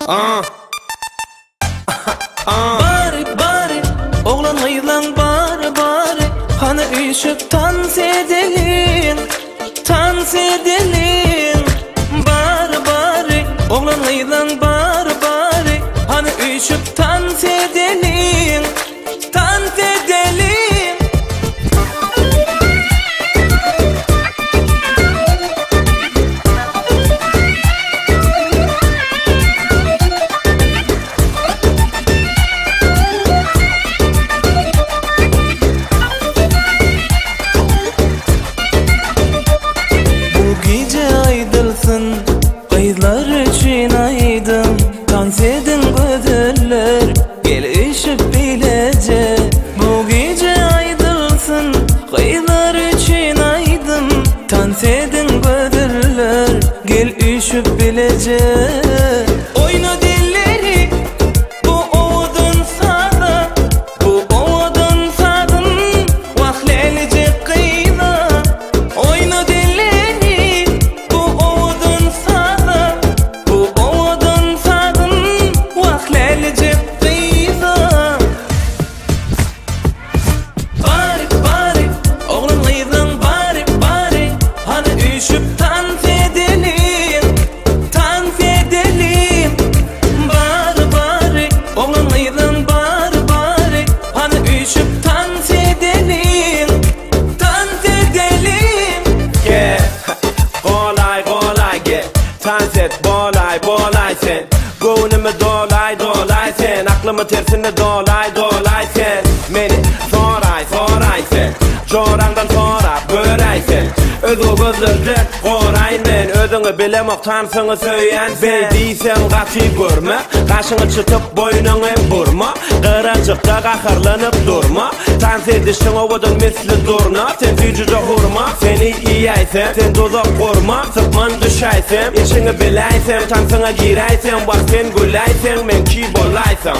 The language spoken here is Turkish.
Bari bari oğlan ayılan bari bari hani uyuşup dans edelim, dans edelim. Bari bari oğlan ayılan bari bari hani uyuşup dans edelim, dans edelim. Kızlar için aydım, dans edin güzeller, gel ışık bilece. Bu gece aydılsın, kızlar için aydım, dans edin güzeller, gel ışık bilece. Oyna dilleri, bu ovudun sağda, bu ovudun sağdın, vahlelice kıyla. Oyna dilleri, bu ovudun sağda, bu ovudun sağdın, vahlelice kıyla. Bari bari, oğlum kıydın bari bari, hani üşüp dans edelim, dans edelim. Bari bari, oğlum kıydın bari bari, hani üşüp dans edelim, dans edelim. Gel, kolay kolay gel, dans et bolay bolay sen. Gönlümü dolay dolay sen, aklımı tersine dolay dolay sen. Beni soray soray sen, jorangdan sonra böray sen. Öz o gözlerden koray men, özünü bilemek tansını söyleyen sen. Diysem kaçı görme, kaşını çıtıp boynunu vurma, kıracıkta kahırlanıp durma. Dans edişin ovudun misli durna, sen tücüce hurma. Seni iyiysem, sen tuzak kurma, sıkman düşaysem, işini bilaysem, tansına giraysem, bak sen gülaysem, men ki bolaysam.